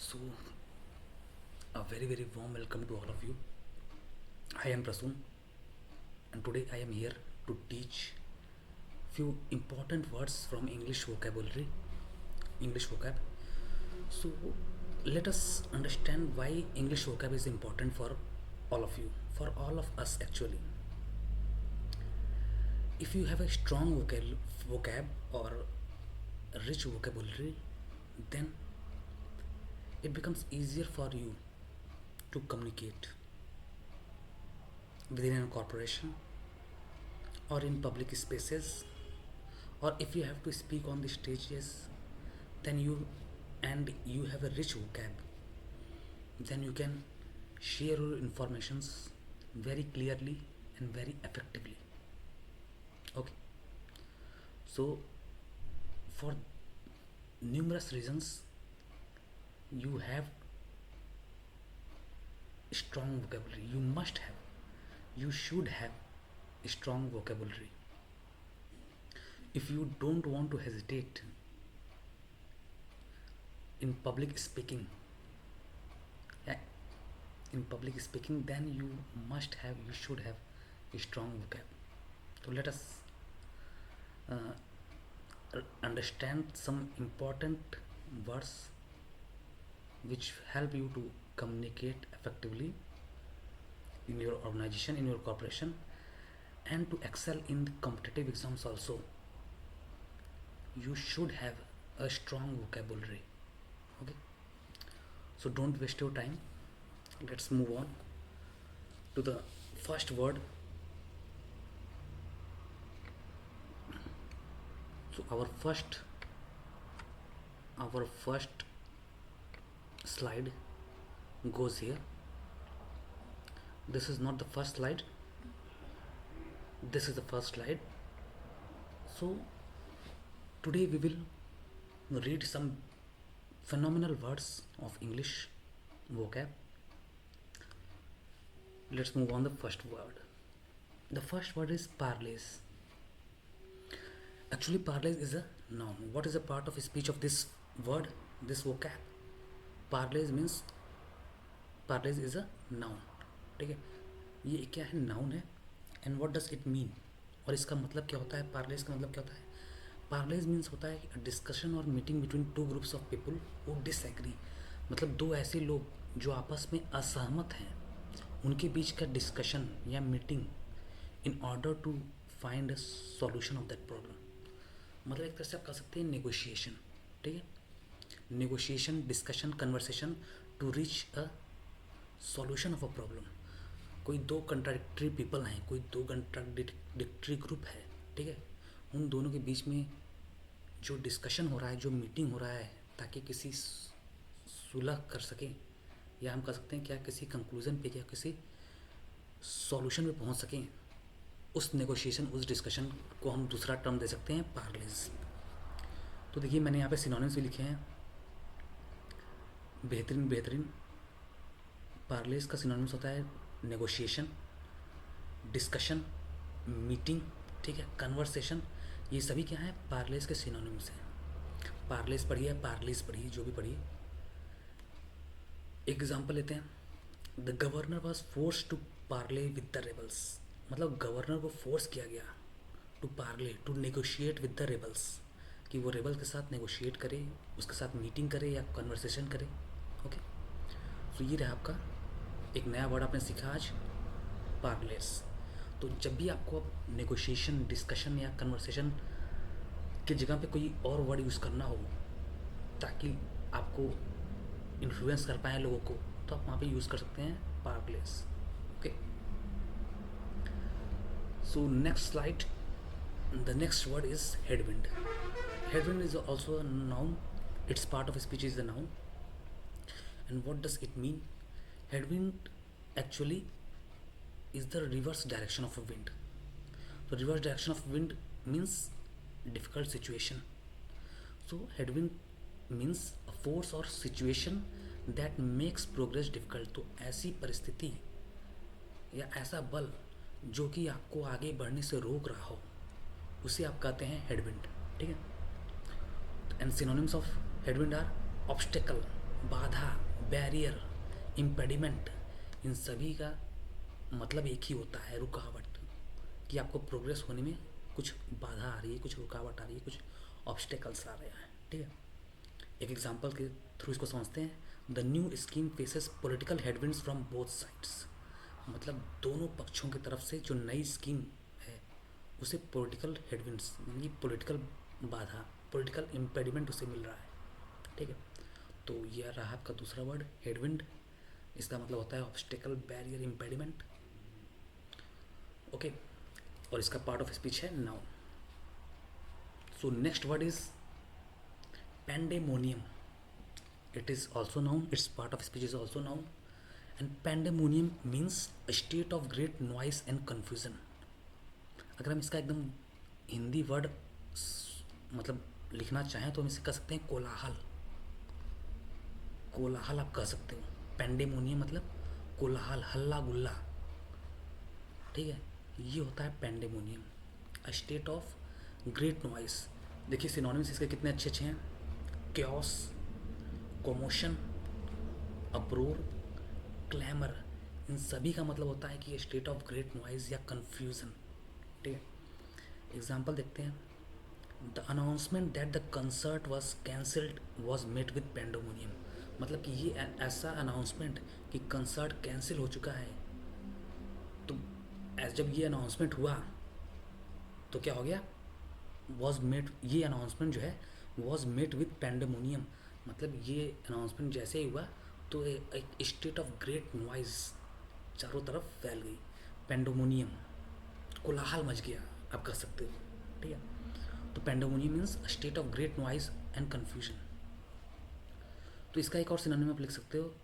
So, a very warm welcome to all of you. I am Prasoon, and today I am here to teach few important words from English vocabulary, English vocab. So, let us understand why English vocab is important for all of you, for all of us actually. If you have a strong vocab or a rich vocabulary, then it becomes easier for you to communicate within a corporation or in public spaces, or if you have to speak on the stages, then you have a rich vocab, then you can share your informations very clearly and very effectively. Okay, so for numerous reasons you have strong vocabulary. You should have a strong vocabulary. If you don't want to hesitate in public speaking, yeah, then you should have a strong vocab. So let us understand some important words which help you to communicate effectively in your organization, in your corporation, and to excel in the competitive exams also. You should have a strong vocabulary. Okay, so don't waste your time. Let's move on to the first word. So our first slide goes here. This is not the first slide, this is the first slide. So today we will read some phenomenal words of English vocab. Let's move on the first word. The first word is parlays. Actually, parlays is a noun. What is a part of speech of this word, this vocab? Parlays is a noun. ठीक है, ये क्या है? Noun है. And what does it mean, और इसका मतलब क्या होता है? पार्लेज का मतलब क्या होता है? पार्लेज मीन्स होता है डिस्कशन और meeting between two groups of people who disagree. मतलब दो ऐसे लोग जो आपस में असहमत हैं, उनके बीच का डिस्कशन या meeting in order to find a solution of that problem. मतलब एक तरह से आप कह सकते हैं नेगोशिएशन. ठीक है, negotiation, discussion, conversation to reach a solution of a problem. कोई दो कंट्राडिक्टरी पीपल हैं, कोई दो कंट्राडिक्टरी ग्रुप है. ठीक है, उन दोनों के बीच में जो डिस्कशन हो रहा है, जो मीटिंग हो रहा है, ताकि किसी सुलह कर सकें, या हम कह सकते हैं क्या, किसी कंक्लूज़न पे या किसी सॉल्यूशन पे पहुंच सकें, उस नेगोशिएशन, उस डिस्कशन को हम दूसरा टर्म दे सकते हैं पार्लेज. तो देखिए, मैंने यहाँ पे सिनोनिम्स भी लिखे हैं, बेहतरीन. पार्लेज का सिनोनिम्स होता है नेगोशिएशन, डिस्कशन, मीटिंग. ठीक है, कन्वर्सेशन. ये सभी क्या है? पार्लेज के सिनोनिम्स हैं. पार्लेज पढ़िए, पार्लेज पढ़िए, जो भी पढ़िए. एग्जाम्पल लेते हैं. The governor was force to parley with the rebels. मतलब गवर्नर को फोर्स किया गया to parley, to negotiate with the rebels, कि वो रेबल के साथ नेगोशिएट करे, उसके साथ मीटिंग करे या कन्वर्सेशन करे. ओके, तो ये रहा आपका एक नया वर्ड आपने सीखा आज, पार्लेस. तो जब भी आपको अब नेगोशिएशन, डिस्कशन या कन्वर्सेशन की जगह पे कोई और वर्ड यूज़ करना हो, ताकि आपको इन्फ्लुएंस कर पाएँ लोगों को, तो आप वहाँ पे यूज़ कर सकते हैं पार्लेस. Okay, so next slide. The next word is headwind. Headwind is also a noun. Its part of speech is the noun. And what does it mean? Headwind actually is the reverse direction of a wind. So reverse direction of wind means difficult situation. So headwind means a force or situation that makes progress difficult. तो ऐसी परिस्थिति या ऐसा बल जो कि आपको आगे बढ़ने से रोक रहा हो, उसे आप कहते हैं headwind. ठीक है, and synonyms of headwind are obstacle, बाधा, बैरियर, इम्पेडिमेंट, इन सभी का मतलब एक ही होता है, रुकावट। कि आपको प्रोग्रेस होने में कुछ बाधा आ रही है, कुछ रुकावट आ रही है, कुछ ऑब्स्टेकल्स आ रहे हैं। ठीक है, एक एग्जांपल के थ्रू इसको समझते हैं। The new scheme faces political headwinds from both sides. मतलब दोनों पक्षों की तरफ से जो नई स्कीम है उसे पॉलिटिकल हेडविंड्स यानी पॉलिटिकल बाधा, पॉलिटिकल इम्पेडिमेंट उसे मिल रहा है। ठीक है, तो यह रहा आपका दूसरा वर्ड हेडविंड। इसका मतलब होता है ऑब्स्टेकल, बैरियर, इम्पेडिमेंट। ओके, और इसका पार्ट ऑफ स्पीच है noun. So next word is pandemonium. It is also noun, its part of speech is also noun. And pandemonium means a state of great noise and confusion. अगर हम इसका एकदम Hindi word मतलब लिखना चाहें तो हम इसे कह सकते हैं कोलाहल। कोलाहल आप कह सकते हो। पेंडेमोनियम मतलब कोलाहल, हल्ला गुल्ला। ठीक है, ये होता है pandemonium, a state of great noise. देखिए सिनोनिम्स इसके कितने अच्छे अच्छे हैं। क्योस, कोमोशन, अप्रोर, क्लैमर, इन सभी का मतलब होता है कि स्टेट ऑफ ग्रेट नॉइज या कन्फ्यूज़न। ठीक है, एग्जाम्पल देखते हैं। The announcement that the concert was cancelled was met with pandemonium. मतलब कि ये ऐसा अनाउंसमेंट कि कंसर्ट कैंसिल हो चुका है, तो जब ये अनाउंसमेंट हुआ तो क्या हो गया, वॉज मेट, ये अनाउंसमेंट जो है वॉज मेट विद पेंडेमोनियम। मतलब ये अनाउंसमेंट जैसे ही हुआ तो एक स्टेट ऑफ ग्रेट नॉइज चारों तरफ फैल गई। पेंडेमोनियम, कोलाहल मच गया आप कह सकते हो। ठीक है, तो pandemonium means state of great noise and confusion. तो इसका एक और सिनोनिम आप लिख सकते हो,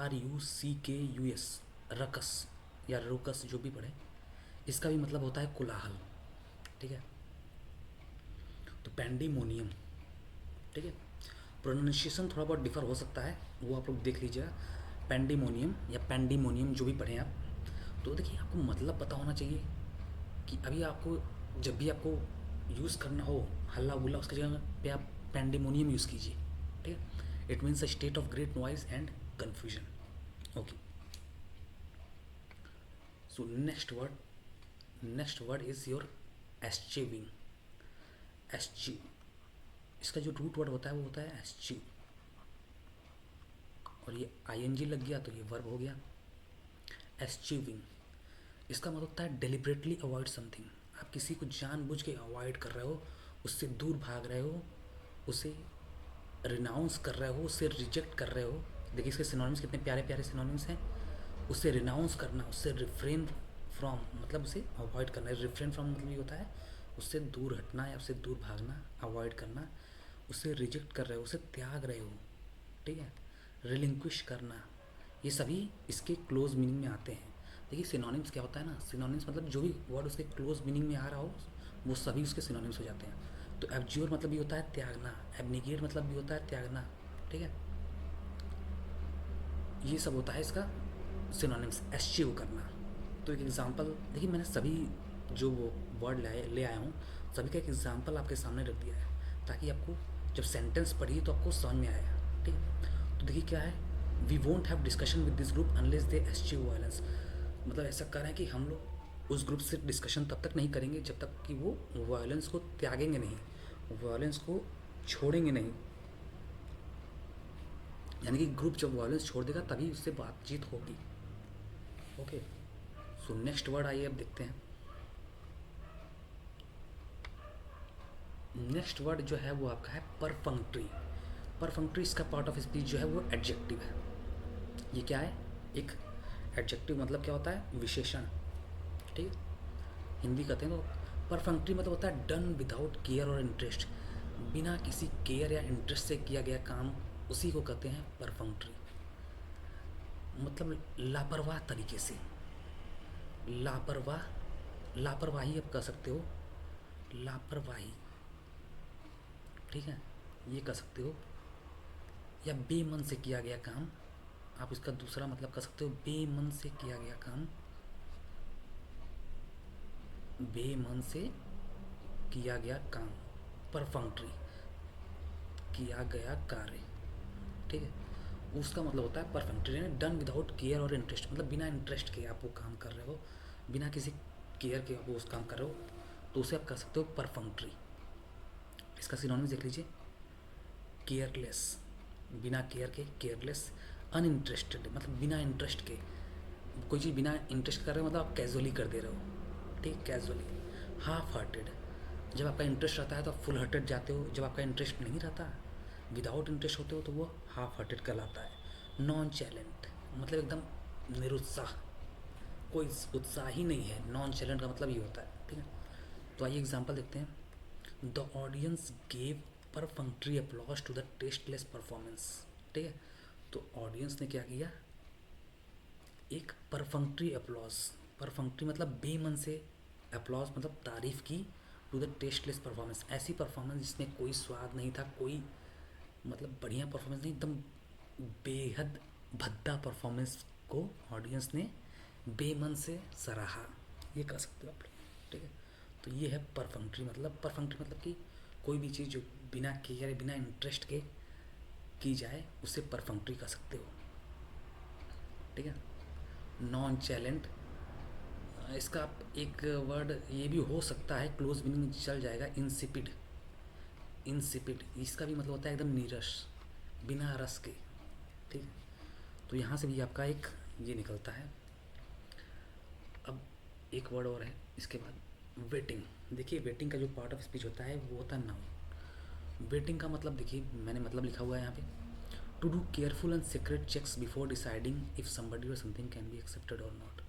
RUCKUS, रकस या रोकस जो भी पढ़े, इसका भी मतलब होता है कोलाहल। ठीक है, तो पेंडेमोनियम। ठीक है, प्रोनाउंसिएशन थोड़ा बहुत डिफर हो सकता है, वो आप लोग देख लीजिएगा। पेंडेमोनियम या पेंडेमोनियम जो भी पढ़ें आप, तो देखिए आपको मतलब पता होना चाहिए कि अभी आपको जब भी आपको यूज़ करना हो हल्ला गुल्ला, उसकी जगह पे आप पेंडेमोनियम यूज़ कीजिए। ठीक है, it means a state of great noise and confusion. Okay, so next word is your eschewing. Eschew, इसका जो रूट वर्ड होता है वो होता है एस्चीव, और ये ING लग गया तो ये वर्ब हो गया। एस्चीविंग, इसका मतलब होता है डेलिबरेटली अवॉइड समथिंग। आप किसी को जानबूझ के अवॉइड कर रहे हो, उससे दूर भाग रहे हो, उसे रिनाउंस कर रहे हो, उसे रिजेक्ट कर रहे हो। देखिए इसके सिनोनिम्स कितने प्यारे प्यारे सिनोनिम्स हैं। उसे रिनाउंस करना, उससे रिफ्रेन फ्रॉम मतलब उसे अवॉइड करना। रिफ्रेन फ्रॉम मतलब ये होता है उससे दूर हटना या उससे दूर भागना, अवॉइड करना। उसे रिजेक्ट कर रहे हो, उसे त्याग रहे हो। ठीक है, रिलिंक्विश करना, ये सभी इसके क्लोज मीनिंग में आते हैं। देखिए सिनोनिम्स क्या होता है ना, सिनोनिम्स मतलब जो भी वर्ड उसके क्लोज मीनिंग में आ रहा हो वो सभी उसके सिनोनिम्स हो जाते हैं। तो एब्ज्योर मतलब भी होता है त्यागना, एबनिगेट मतलब भी होता है त्यागना। ठीक है, ये सब होता है इसका सिनोनिम्स, एस्चीव करना। तो एक एग्जांपल देखिए, मैंने सभी जो वो वर्ड ले आया हूँ सभी का एक एग्जांपल आपके सामने रख दिया है ताकि आपको जब सेंटेंस पढ़िए तो आपको समझ में आएगा। ठीक है, तो देखिए क्या है, we won't have discussion with this group unless they eschew violence. मतलब ऐसा कर रहे हैं कि हम लोग उस ग्रुप से डिस्कशन तब तक नहीं करेंगे जब तक कि वो वायलेंस को त्यागेंगे नहीं, वायलेंस को छोड़ेंगे नहीं। यानी कि ग्रुप जब वायलेंस छोड़ देगा तभी उससे बातचीत होगी। ओके, सो नेक्स्ट वर्ड आइए अब देखते हैं। नेक्स्ट वर्ड जो है वो आपका है परफंक्ट्री। परफंक्ट्री, इसका पार्ट ऑफ स्पीच जो है वो एडजेक्टिव है। ये क्या है, एक एडजेक्टिव मतलब क्या होता है, विशेषण। ठीक है, हिंदी कहते हैं तो परफंक्ट्री मतलब होता है डन विदाउट केयर और इंटरेस्ट। बिना किसी केयर या इंटरेस्ट से किया गया काम, उसी को कहते हैं परफंक्ट्री। मतलब लापरवाह तरीके से, लापरवाह, लापरवाही आप कह सकते हो, लापरवाही। ठीक है, ये कह सकते हो, या बेमन से किया गया काम। आप इसका दूसरा मतलब कह सकते हो बेमन से किया गया काम, बेमन से किया गया काम, परफंक्ट्री, किया गया कार्य। ठीक है। उसका मतलब होता है परफेक्टरी, यानी डन विदाउट केयर और इंटरेस्ट, मतलब बिना इंटरेस्ट के आप वो काम कर रहे हो, बिना किसी केयर के आप वो उस काम कर रहे हो, तो उसे आप कह सकते हो परफेक्टरी। इसका सिनोनिम्स देख लीजिए, केयरलेस, बिना केयर के केयरलेस, अनइंटरेस्टेड मतलब बिना इंटरेस्ट के, कोई चीज़ बिना इंटरेस्ट कर रहे हो मतलब आप कैजुअली कर दे रहे हो, ठीक, कैजुअली। हाफ हार्टेड, जब आपका इंटरेस्ट रहता है तो आप फुल हार्टेड जाते हो, जब आपका इंटरेस्ट नहीं रहता, विदाउट इंटरेस्ट होते हो, तो वो हाफ हार्टेड कहलाता है। नॉन चैलेंट मतलब एकदम निरुत्साह, कोई उत्साह ही नहीं है, नॉन चैलेंट का मतलब ये होता है, ठीक है। तो आइए एग्जांपल देखते हैं। The audience gave perfunctory applause to the tasteless performance, ठीक है। तो ऑडियंस ने क्या किया, एक परफंक्ट्री अपलॉज, परफंक्ट्री मतलब बेमन से, अपलॉज मतलब तारीफ की, टू द टेस्टलेस परफॉर्मेंस, ऐसी परफॉर्मेंस जिसमें कोई स्वाद नहीं था, कोई मतलब बढ़िया परफॉर्मेंस नहीं, एकदम बेहद भद्दा परफॉर्मेंस को ऑडियंस ने बेमन से सराहा, ये कह सकते हो आप लोग, ठीक है। तो ये है परफंक्ट्री मतलब, परफंक्ट्री मतलब कि कोई भी चीज़ जो बिना केयर बिना इंटरेस्ट के की जाए उसे परफंक्ट्री कह सकते हो, ठीक है। नॉन चैलेंट, इसका आप एक वर्ड ये भी हो सकता है, क्लोज मीनिंग चल जाएगा, इंसिपिड, इंसिपिड इसका भी मतलब होता है एकदम नीरस, बिना रस के, ठीक है। तो यहाँ से भी आपका एक ये निकलता है। अब एक वर्ड और है इसके बाद, वेटिंग। देखिए वेटिंग का जो पार्ट ऑफ स्पीच होता है वो होता है नाउन। वेटिंग का मतलब देखिए मैंने मतलब लिखा हुआ है यहाँ पे, to do careful and secret checks before deciding if somebody or something can be accepted or not.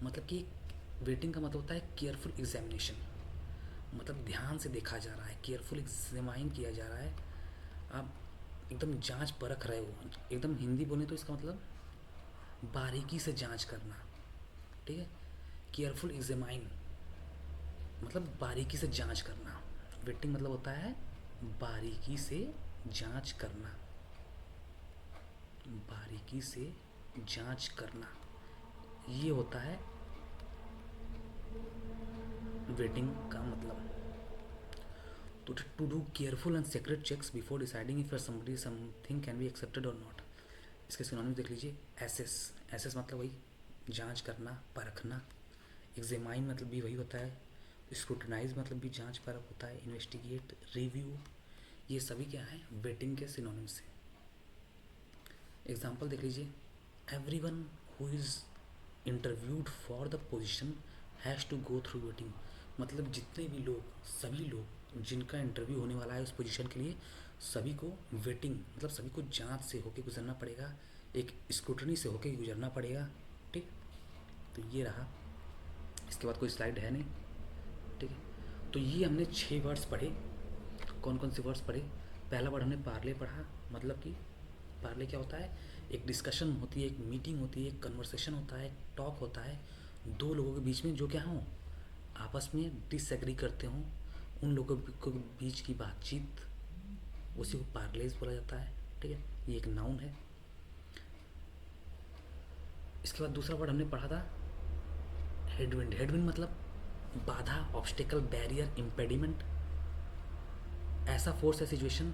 मतलब कि वेटिंग का मतलब होता है केयरफुल एग्जामिनेशन, मतलब ध्यान से देखा जा रहा है, केयरफुल एग्जामाइन किया जा रहा है, आप एकदम जांच परख रहे हो, एकदम हिंदी बोले तो इसका मतलब बारीकी से जांच करना, ठीक है। केयरफुल एग्जामाइन मतलब बारीकी से जांच करना, वेटिंग मतलब होता है बारीकी से जांच करना, बारीकी से जांच करना, ये होता है वेटिंग का मतलब। तो to do careful and secret checks before deciding if somebody something can be accepted or not. इसके सिनोनिम्स देख लीजिए, एसेस, एसेस मतलब वही जांच करना, परखना, एग्जामाइन मतलब भी वही होता है, स्क्रूटनाइज मतलब भी जांच परख होता है, इन्वेस्टिगेट, रिव्यू, ये सभी क्या है वेटिंग के सिनोनिम्स हैं। एग्जाम्पल देख लीजिए, everyone who is interviewed for the position has to go through vetting, मतलब जितने भी लोग, सभी लोग जिनका इंटरव्यू होने वाला है उस पोजीशन के लिए, सभी को वेटिंग मतलब सभी को जांच से होके गुजरना पड़ेगा, एक स्क्रूटनी से होके गुजरना पड़ेगा, ठीक। तो ये रहा, इसके बाद कोई स्लाइड है नहीं, ठीक है। तो ये हमने 6 वर्ड्स पढ़े। कौन कौन से वर्ड्स पढ़े, पहला वर्ड हमने पार्ले पढ़ा, मतलब कि पार्ले क्या होता है, एक डिस्कशन होती है, एक मीटिंग होती है, एक कन्वर्सेशन होता है, एक टॉक होता है, दो लोगों के बीच में जो क्या हों आपस में डिसएग्री करते हों, उन लोगों के बीच की बातचीत, उसी को पार्लेज बोला जाता है, ठीक है। ये एक नाउन है। इसके बाद दूसरा वर्ड हमने पढ़ा था हेडविंड, हेडविंड मतलब बाधा, ऑब्स्टिकल, बैरियर, इम्पेडिमेंट, ऐसा फोर्स है सिचुएशन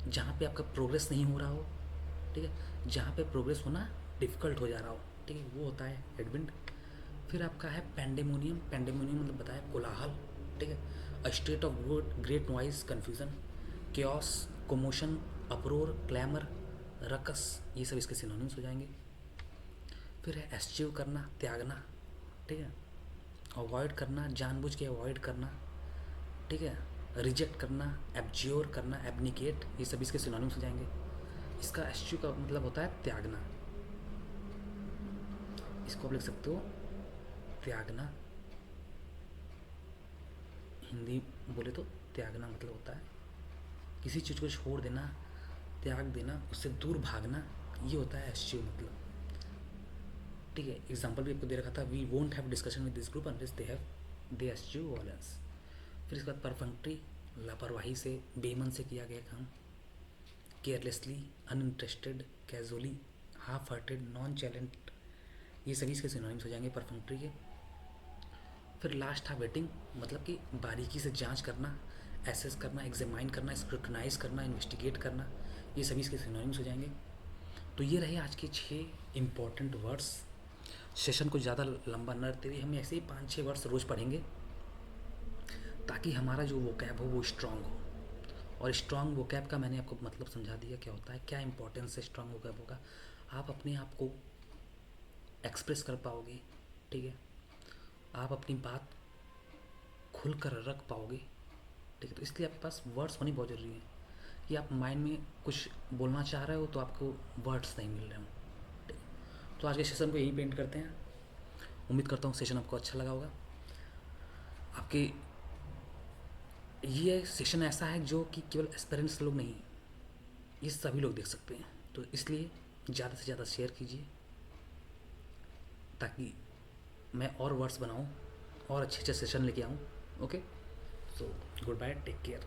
जहाँ पे आपका प्रोग्रेस नहीं हो रहा हो, ठीक है, जहाँ पे प्रोग्रेस होना डिफ़िकल्ट हो जा रहा हो, ठीक है, वो होता है हेडविंड। फिर आपका है पेंडेमोनियम, पेंडेमोनियम मतलब बताया कोलाहल, ठीक है, a state of great noise, confusion, chaos, commotion, uproar, clamour, ruckus, ये सब इसके सिनोनिम्स हो जाएंगे। फिर है एस्चीव करना, त्यागना, ठीक है, अवॉइड करना, जानबूझ के अवॉइड करना, ठीक है, रिजेक्ट करना, एब्ज्योर करना, एबनिकेट, ये सब इसके सिनोनिम्स हो जाएंगे। इसका एस्चीव का मतलब होता है त्यागना, इसको आप लिख सकते हो त्यागना, हिंदी बोले तो त्यागना मतलब होता है किसी चीज़ को छोड़ देना, त्याग देना, उससे दूर भागना, ये होता है एस्चीव मतलब, ठीक है। एग्जाम्पल भी आपको दे रखा था, we won't have discussion with this group unless they eschew violence. फिर इसके बाद परफंक्ट्री, लापरवाही से, बेमन से किया गया काम, carelessly, uninterested, casually, half hearted, nonchalant, ये सभी इसके सिनोनिम्स हो जाएंगे परफंक्ट्री के। फिर लास्ट था वेटिंग, मतलब कि बारीकी से जांच करना, एसेस करना, एग्जामाइन करना, स्क्रूटनाइज करना, इन्वेस्टिगेट करना, ये सभी इसके सिनोनिम्स हो जाएंगे। तो ये रहे आज के 6 इम्पॉर्टेंट वर्ड्स। सेशन को ज़्यादा लंबा न करते हुए हम ऐसे ही 5-6 वर्ड्स रोज़ पढ़ेंगे, ताकि हमारा जो वोकैब हो वो स्ट्रांग हो। और स्ट्रांग वोकैब का मैंने आपको मतलब समझा दिया क्या होता है, क्या इंपॉर्टेंस है स्ट्रांग वोकैब होगा। आप अपने आप को एक्सप्रेस कर पाओगे, ठीक है, आप अपनी बात खुल कर रख पाओगे, ठीक है। तो इसलिए आपके पास वर्ड्स होनी बहुत ज़रूरी है कि आप माइंड में कुछ बोलना चाह रहे हो तो आपको वर्ड्स नहीं मिल रहे हो, ठीक है। तो आज के सेशन को यही पेंट करते हैं। उम्मीद करता हूँ सेशन आपको अच्छा लगा होगा। आपके ये सेशन ऐसा है जो कि केवल एस्पेरेंट्स लोग नहीं, ये सभी लोग देख सकते हैं। तो इसलिए ज़्यादा से ज़्यादा शेयर कीजिए, ताकि मैं और वर्ड्स बनाऊँ और अच्छे अच्छे सेशन लेके आऊँ। Okay, so goodbye, take care.